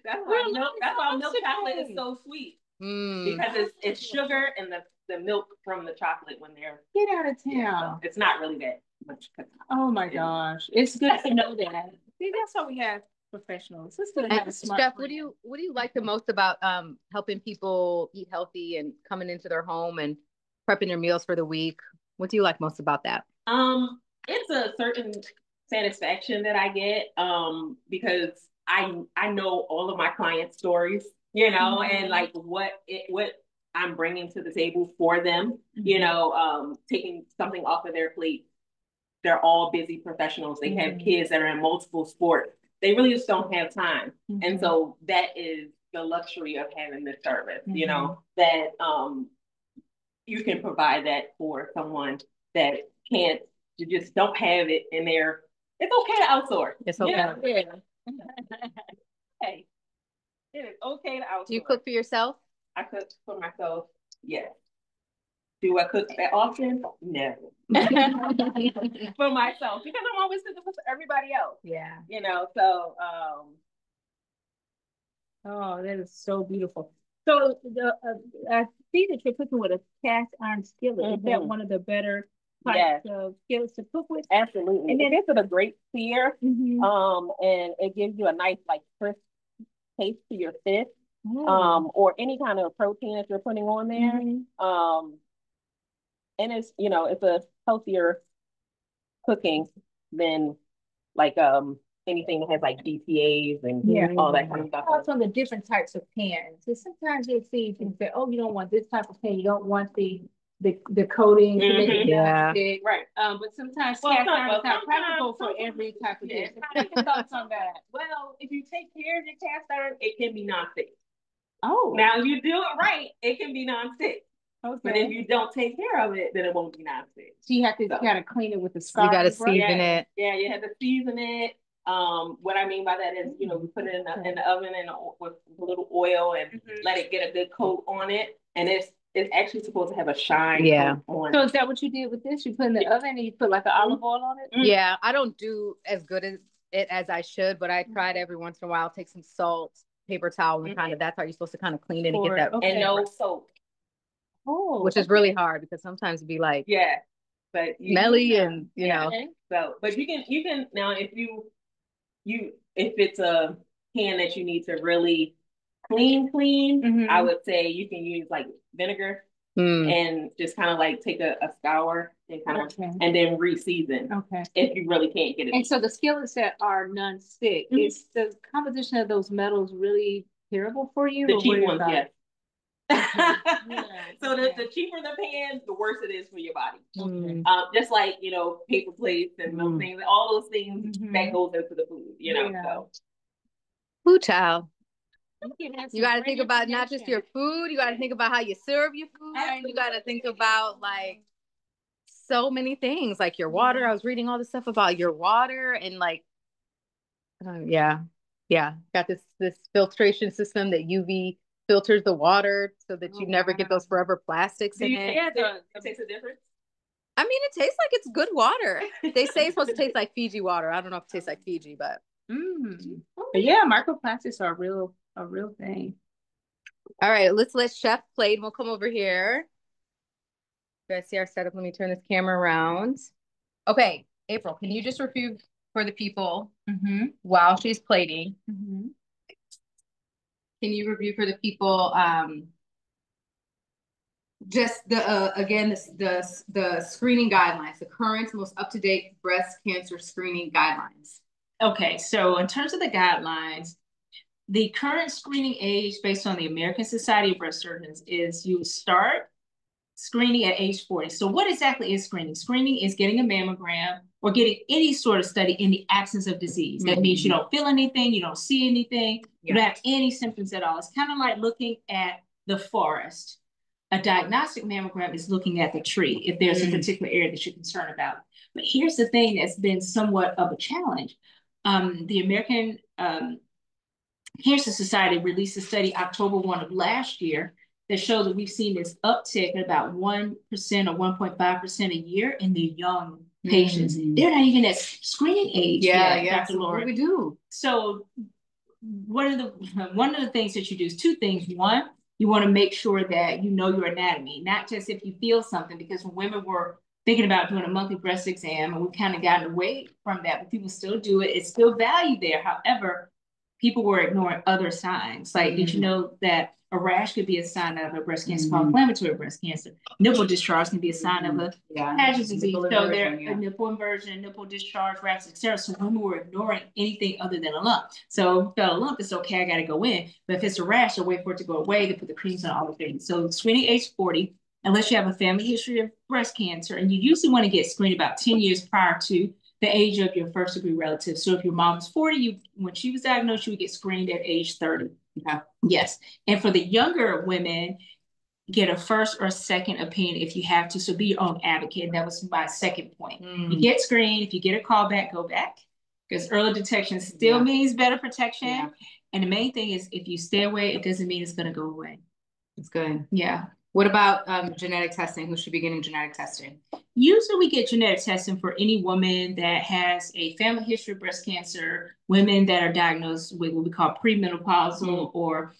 That's why milk chocolate is so sweet. Because it's sugar and the milk from the chocolate when they're get out of town. So it's not really that much cacao. Oh my gosh, it's good to know that. See, that's why we have professionals. It's good to have a smart Steph, what do you like the most about helping people eat healthy and coming into their home and prepping their meals for the week? What do you like most about that? It's a certain satisfaction that I get because I know all of my clients' stories, and like what I'm bringing to the table for them, taking something off of their plate. They're all busy professionals. They have kids that are in multiple sports. They really just don't have time. And so that is the luxury of having this service, that you can provide that for someone that can't, you just don't have it in there. It's okay to outsource. It's okay. Hey, it is okay to outsource. Do you cook for yourself? I cook for myself, yes. Do I cook that often? No. For myself, because I'm always cooking for everybody else. Yeah. So oh, that is so beautiful. So I see that you're cooking with a cast iron skillet. Is that one of the better types of skillets to cook with? Absolutely. And then it gives it a great sear. And it gives you a nice crisp taste to your fish. Or any kind of protein that you're putting on there. And it's it's a healthier cooking than anything that has BPAs and all that kind of stuff. Also on the different types of pans. So sometimes you'll see people say, oh, you don't want this type of pan, you don't want the coating to make it stick. Right. But sometimes cast iron is not practical for every type of dish. What are your thoughts on that? Well, if you take care of your cast iron, it can be nonstick. Oh. Now, if you do it right, it can be nonstick. Okay. But if you don't take care of it, then it won't be nonstick. So you have to kind of clean it with the scarf. You got to season it. Yeah, you have to season it. What I mean by that is, we put it in the oven with a little oil and let it get a good coat on it. And it's actually supposed to have a shine on it. So is that what you did with this? You put in the oven and you put an olive oil on it? Yeah, I don't do as good as it as I should, but I tried every once in a while. Take some salt, paper towel, and that's how you're supposed to kind of clean it and get that. And no soap. Oh, which is really hard because sometimes it'd be but smelly and So, but you can now if if it's a pan that you need to really clean, I would say you can use vinegar and just kind of take a scour and and then re-season. Okay. If you really can't get it. And so the skillets that are non-stick, is the composition of those metals really terrible for you? The cheap ones, yes. So the cheaper the pan, the worse it is for your body. Just like paper plates and those things, all those things that goes into the food. So. Food child. You got to think about not just your food. You got to think about how you serve your food. Absolutely. You got to think about so many things, like your water. I was reading all this stuff about your water and Yeah, got this filtration system that UV filters the water so that you never get those forever plastics in it. Yeah, it takes a difference. I mean, it tastes like it's good water. They say it's supposed to taste like Fiji water. I don't know if it tastes like Fiji, but But yeah, microplastics are a real thing. all right, let's let Chef play and we'll come over here. You guys see our setup? Let me turn this camera around. Okay, April, can you just review for the people while she's plating? Can you review for the people just the again the screening guidelines, the current most up-to-date breast cancer screening guidelines? Okay, so in terms of the guidelines, the current screening age based on the American Society of Breast Surgeons is you start screening at age 40. So what exactly is screening? Screening is getting a mammogram or getting any sort of study in the absence of disease. That means you don't feel anything, you don't see anything, you don't have any symptoms at all. It's kind of like looking at the forest. A diagnostic mammogram is looking at the tree if there's a particular area that you're concerned about. But here's the thing that's been somewhat of a challenge. The American Cancer Society released a study October 1 of last year that shows that we've seen this uptick at about 1% or 1.5% a year in the young patients. They're not even at screening age yet, Dr. So Laura. what do we do? So one of the things that you do is two things. One, you want to make sure that you know your anatomy, not just if you feel something, because when women were thinking about doing a monthly breast exam, and we kind of gotten away from that, but people still do it. It's still valued there. However, people were ignoring other signs. Like, did you know that a rash could be a sign of a breast cancer called inflammatory breast cancer? Nipple discharge can be a sign of a Paget's disease. So there a nipple inversion, nipple discharge, rash, etc. So women were ignoring anything other than a lump. So if a lump, it's okay, I got to go in. But if it's a rash, they'll wait for it to go away. They put the creams on all the things. So screening age 40, unless you have a family history of breast cancer, and you usually want to get screened about 10 years prior to the age of your first degree relative. So if your mom was 40, when she was diagnosed, you would get screened at age 30. Okay. Yes. And for the younger women, get a first or second opinion if you have to. So be your own advocate. And that was my second point. You get screened. If you get a call back, go back. Because early detection still means better protection. Yeah. And the main thing is if you stay away, it doesn't mean it's going to go away. It's good. Yeah. What about genetic testing? Who should be getting genetic testing? Usually we get genetic testing for any woman that has a family history of breast cancer, women that are diagnosed with what we call premenopausal or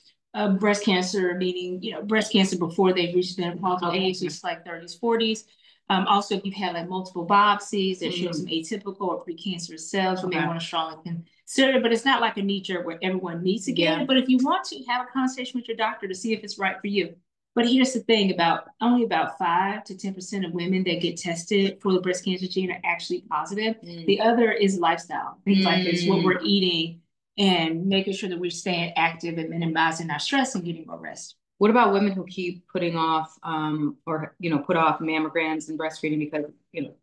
breast cancer, meaning, breast cancer before they've reached menopausal age, it's like 30s, 40s. Also, if you've had like multiple biopsies that show some atypical or precancerous cells, you may want to strongly consider it, but it's not like a knee-jerk where everyone needs to get it. But if you want to, have a conversation with your doctor to see if it's right for you. But here's the thing, only about 5 to 10% of women that get tested for the breast cancer gene are actually positive. The other is lifestyle, things like this, what we're eating and making sure that we're staying active and minimizing our stress and getting more rest. What about women who keep putting off put off mammograms and breastfeeding because,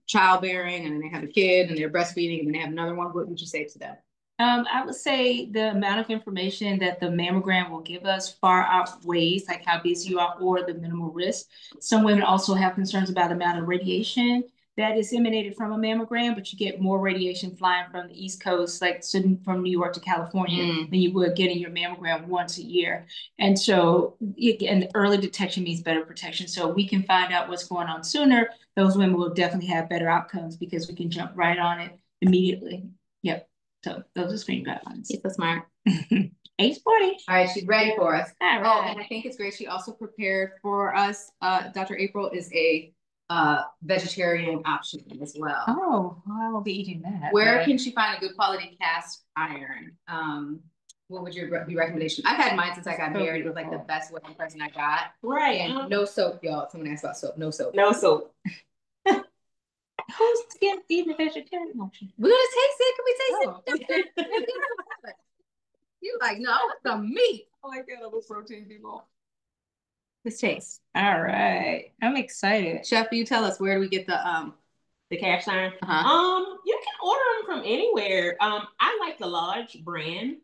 childbearing and then they have a kid and they're breastfeeding and then they have another one? What would you say to them? I would say the amount of information that the mammogram will give us far outweighs like how busy you are or the minimal risk. Some women also have concerns about the amount of radiation that is emanated from a mammogram, but you get more radiation flying from the East Coast, like from New York to California, than you would getting your mammogram once a year. And so, and early detection means better protection. So we can find out what's going on sooner. Those women will definitely have better outcomes because we can jump right on it immediately. Yep. So those are screening guidelines. She's so smart. Age 40. All right, she's ready for us. All right. Oh, and I think it's great. She also prepared for us. Dr. April is a vegetarian option as well. Oh, well, I will be eating that. Where can she find a good quality cast iron? What would your recommendation? I've had mine since I got married. It was like the best wedding present I got. Right. And no soap, y'all. Someone asked about soap. No soap. No soap. Who's eating the vegetarian option? We're gonna taste it. Can we taste it? You like, no, I want some meat. I like that other protein people. Let's taste. All right. I'm excited. Chef, you tell us, where do we get the cast iron? You can order them from anywhere. I like the large brand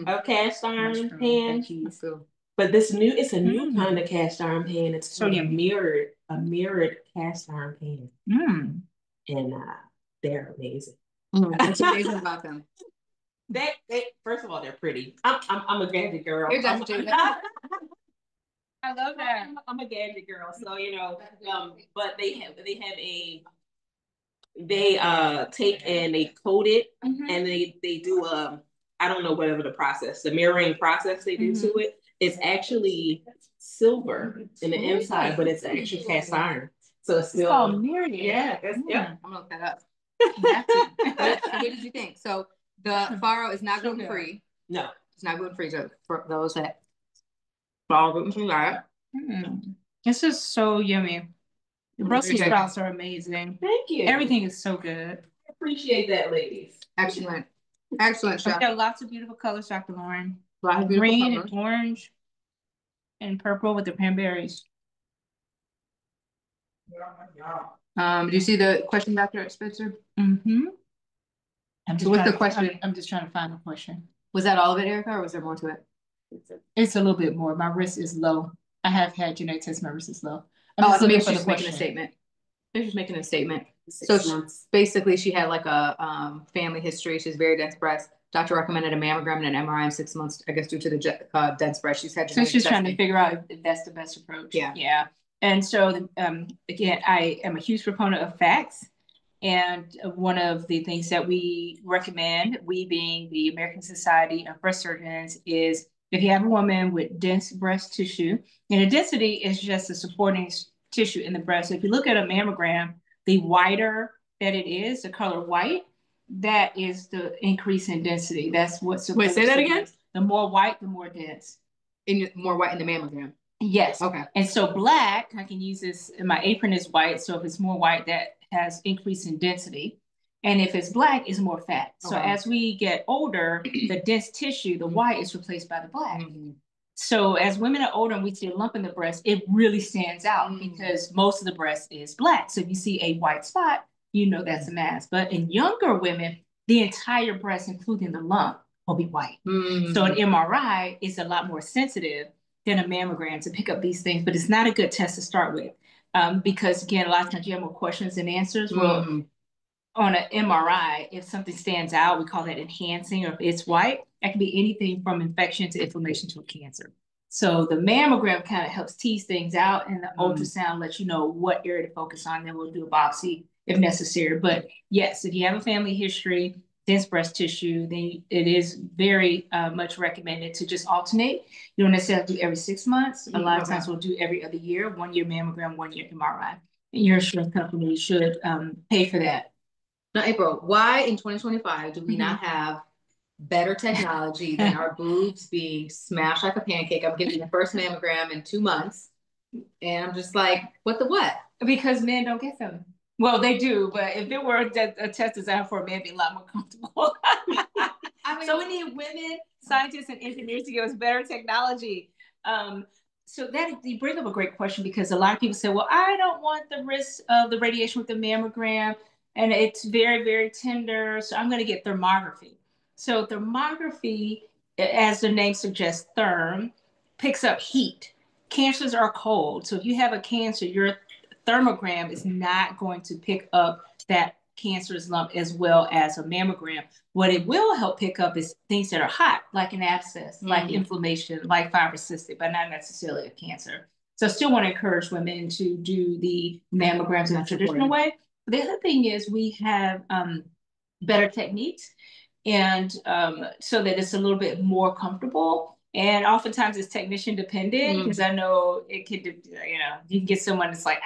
of cast iron pan. But it's a new kind of cast iron pan. It's sort of a mirrored cast iron pan. And they're amazing. What's amazing about them? First of all, they're pretty. I'm a gadget girl. You're just I love that. I'm a gadget girl, so but they have they take and they coat it, and they do I don't know whatever the process, the mirroring process they do to it. It's actually silver in the inside, but it's actually cast iron. So it's still called mirroring. Yeah, I'm gonna look that up. What did you think? So the farro is not gluten free. No, it's not gluten free. So for those that follow gluten free diet, this is so yummy. The Brussels sprouts are amazing. Thank you. Everything is so good. I appreciate that, ladies. Excellent. Excellent, chef. Got lots of beautiful colors, Dr. Lauren. Green and orange and purple with the cranberries. Do you see the question, Dr. Spencer? So what's the question? I'm just trying to find the question. Was that all of it, Erica, or was there more to it? It's a little bit more. My wrist is low. I have had genetic test. My wrist is low. I think she's making a statement. I think she's making a statement. So basically, she had like a family history. She's very dense breast. Doctor recommended a mammogram and an MRI in 6 months, I guess, due to the dense breast. She's had. So she's trying to figure out if that's the best approach. Yeah. And so again, I am a huge proponent of facts. And one of the things that we recommend, we being the American Society of Breast Surgeons, is if you have a woman with dense breast tissue, and the density is just the supporting tissue in the breast. So if you look at a mammogram, the whiter that it is, the color white, that is the increase in density. That's what's. Wait, say that again? The more white, the more dense. More white in the mammogram. Yes. Okay. And so black, I can use this, my apron is white. So if it's more white, that has increase in density. And if it's black, it's more fat. So as we get older, the dense tissue, the white is replaced by the black. So as women are older and we see a lump in the breast, it really stands out because most of the breast is black. So if you see a white spot, you know that's a mass. But in younger women, the entire breast, including the lump, will be white. So an MRI is a lot more sensitive than a mammogram to pick up these things, but it's not a good test to start with because, again, a lot of times you have more questions than answers. Well, on an MRI, if something stands out, we call that enhancing, or if it's white, that can be anything from infection to inflammation to a cancer. So the mammogram kind of helps tease things out, and the ultrasound lets you know what area to focus on. Then we'll do a biopsy if necessary. But yes, if you have a family history, dense breast tissue, then it is very much recommended to just alternate. You don't necessarily do every 6 months. A lot of times we'll do every other year, 1 year mammogram, 1 year MRI. And your insurance company should pay for that. Now, April, why in 2025 do we not have better technology than our boobs being smashed like a pancake? I'm getting the first mammogram in 2 months. And I'm just like, what? Because men don't get them. Well, they do, but if it were a test designed for a man, it'd be a lot more comfortable. So we need women, scientists, and engineers to give us better technology. So that you bring up a great question because a lot of people say, well, I don't want the risk of the radiation with the mammogram, and it's very, very tender, so I'm going to get thermography. So thermography, as the name suggests, therm, picks up heat. Cancers are cold, so if you have a cancer, your thermogram is not going to pick up that cancerous lump as well as a mammogram. What it will help pick up is things that are hot, like an abscess, like inflammation, like fibrocystic, but not necessarily a cancer. So I still want to encourage women to do the mammograms in a traditional way. The other thing is we have better techniques, and so that it's a little bit more comfortable. And oftentimes it's technician dependent because I know it could, you can get someone that's like,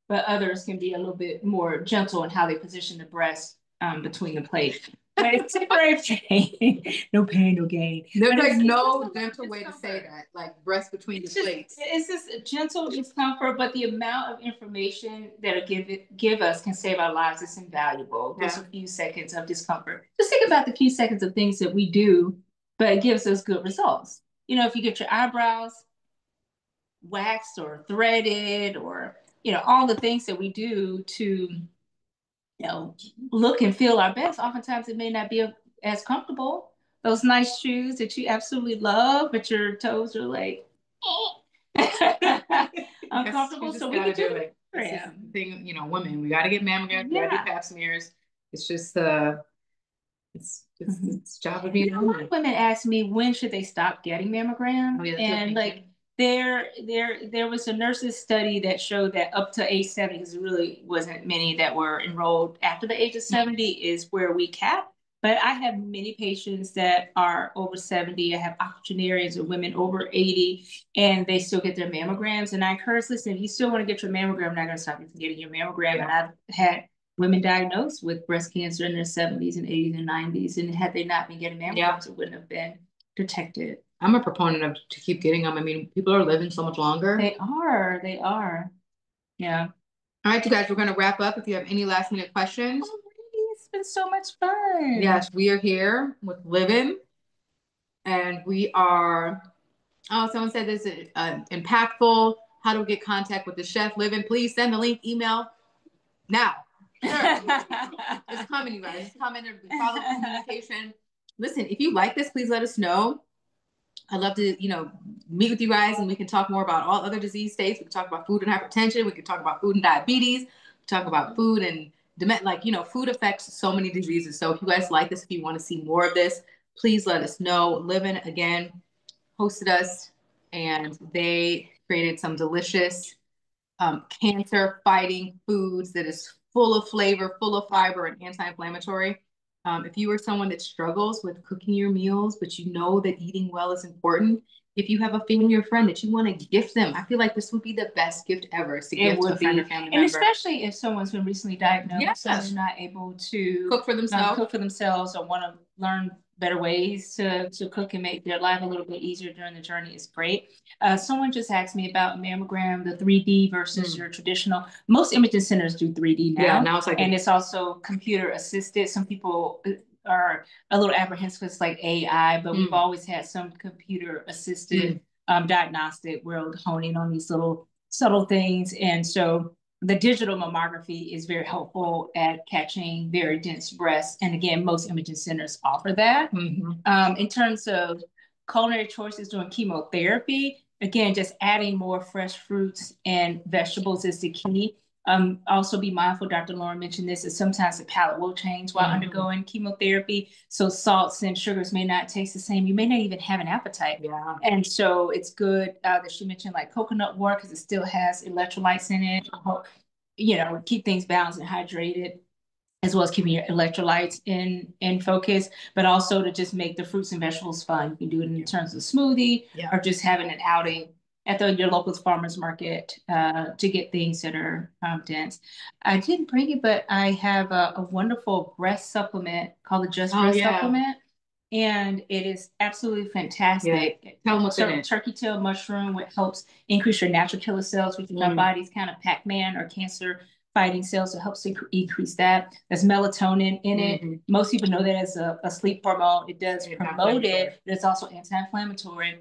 but others can be a little bit more gentle in how they position the breast between the plate. But it's temporary pain. No pain, no gain. There's like no gentle way to say that, like breast between the plates. It's just a gentle discomfort, but the amount of information that it give us can save our lives. It's invaluable. Just a few seconds of discomfort. Just think about the few seconds of things that we do, but it gives us good results. If you get your eyebrows waxed or threaded or, all the things that we do to, look and feel our best, oftentimes it may not be as comfortable. Those nice shoes that you absolutely love, but your toes are like uncomfortable. So we can do it. Yeah. Thing, women, we got to get mammograms, we got to do pap smears. It's just, it's It's job of being a lot of women ask me when should they stop getting mammograms, and like there was a nurses study that showed that up to age 70, because there really wasn't many that were enrolled after the age of 70, is where we cap. But I have many patients that are over 70. I have octogenarians or women over 80, and they still get their mammograms. And I encourage, listen, if you still want to get your mammogram, I'm not going to stop you from getting your mammogram. Yeah. And I've had women diagnosed with breast cancer in their 70s and 80s and 90s. And had they not been getting mammograms, it wouldn't have been detected. I'm a proponent of to keep getting them. I mean, people are living so much longer. They are. Yeah. All right, you guys, we're going to wrap up. If you have any last minute questions. It's been so much fun. Yes, we are here with Livin. And we are, someone said this is impactful. How do we get contact with the chef? Livin, please send the link, email now. Sure. It's coming, you guys. It's coming. Follow communication. Listen, if you like this, please let us know. I'd love to, meet with you guys, and we can talk more about all other disease states. We can talk about food and hypertension. We can talk about food and diabetes. We can talk about food and food affects so many diseases. So if you guys like this, if you want to see more of this, please let us know. Livin, again, hosted us, and they created some delicious cancer-fighting foods that is full of flavor, full of fiber, and anti-inflammatory. If you are someone that struggles with cooking your meals, but you know that eating well is important, if you have a family or friend that you want to gift them, I feel like this would be the best gift ever to gift to a friend or family member. And especially if someone's been recently diagnosed and they're not able to cook for themselves or want to learn better ways to cook and make their life a little bit easier during the journey is great. Someone just asked me about mammogram, the 3D versus your traditional. Most imaging centers do 3D now. Yeah, now it's like, and it's also computer assisted. Some people are a little apprehensive. It's like AI, but we've always had some computer assisted diagnostic. We're honing on these little subtle things, and so the digital mammography is very helpful at catching very dense breasts. And again, most imaging centers offer that. In terms of culinary choices during chemotherapy, again, just adding more fresh fruits and vegetables is the key. Also be mindful, Dr. Lauren mentioned this, that sometimes the palate will change while undergoing chemotherapy. So salts and sugars may not taste the same. You may not even have an appetite. Yeah. And so it's good that she mentioned like coconut water, because it still has electrolytes in it. Keep things balanced and hydrated, as well as keeping your electrolytes in focus, but also to just make the fruits and vegetables fun. You can do it in terms of smoothie or just having an outing at your local farmer's market to get things that are dense. I didn't bring it, but I have a wonderful breast supplement called the Just Breast Supplement. And it is absolutely fantastic. Yeah. Tell them what's in it. Turkey tail mushroom, which helps increase your natural killer cells, which is our body's kind of Pac-Man or cancer fighting cells. It helps increase that. There's melatonin in it. Most people know that as a sleep hormone. It does promote it, but it's also anti-inflammatory.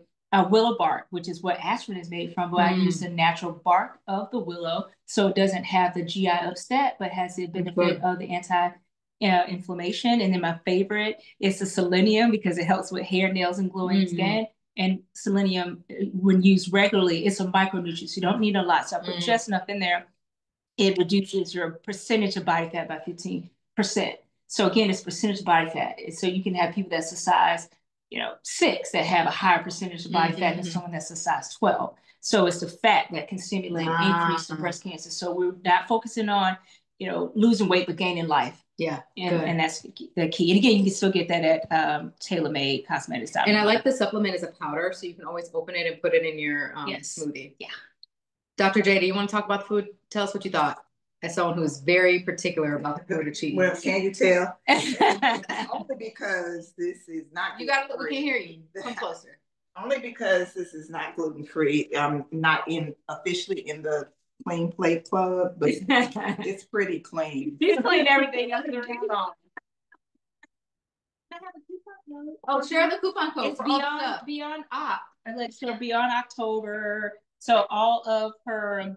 Willow bark, which is what aspirin is made from, but I use the natural bark of the willow, so it doesn't have the GI upset, but has the benefit of the anti-inflammation. And then my favorite is the selenium, because it helps with hair, nails, and glowing skin. And selenium, when used regularly, it's a micronutrient, so you don't need a lot. So I put just enough in there. It reduces your percentage of body fat by 15%. So again, it's percentage of body fat. So you can have people that's the size 6 that have a higher percentage of body fat than someone that's a size 12. So it's the fat that can stimulate increase in breast cancer. So we're not focusing on, losing weight, but gaining life. Yeah. And that's the key. And again, you can still get that at TaylorMade Cosmetics. And I like the supplement as a powder, so you can always open it and put it in your smoothie. Yeah. Dr. J, do you want to talk about the food? Tell us what you thought. As someone who's very particular about the food that she eats. Well, can you tell? Only because this is not. You got it. We can hear you. Come closer. Only because this is not gluten free. I'm not officially in the Clean Plate Club, but it's pretty clean. She's clean everything else around. Oh, share the coupon code. It's beyond beyond October. So all of her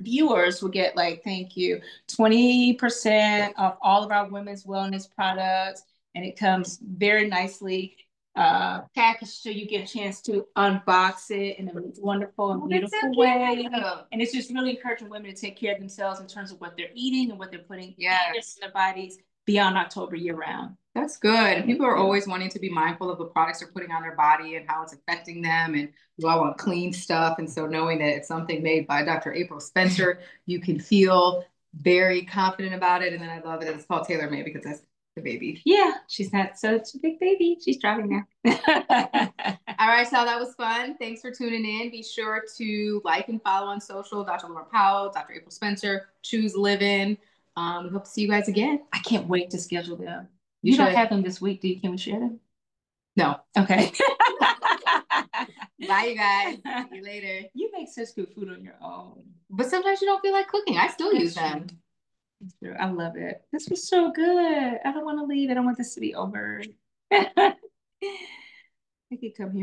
viewers will get 20% off all of our women's wellness products, and it comes very nicely packaged, so you get a chance to unbox it in a wonderful and beautiful way. And it's just really encouraging women to take care of themselves in terms of what they're eating and what they're putting in their bodies beyond October year round. That's good. And people are always wanting to be mindful of the products they're putting on their body and how it's affecting them. And you all want clean stuff. And so knowing that it's something made by Dr. April Spencer, you can feel very confident about it. And then I love that it's called Tailor Made because that's the baby. Yeah, she's not such a big baby. She's driving now. All right, so that was fun. Thanks for tuning in. Be sure to like and follow on social, Dr. Laura Powell, Dr. April Spencer, Choose Livin. We hope to see you guys again. I can't wait to schedule them. You don't have them this week, do you? Can we share them? No. Okay. Bye, you guys. See you later. You make such good food on your own. But sometimes you don't feel like cooking. I still use them. That's true. I love it. This was so good. I don't want to leave. I don't want this to be over. I could come here.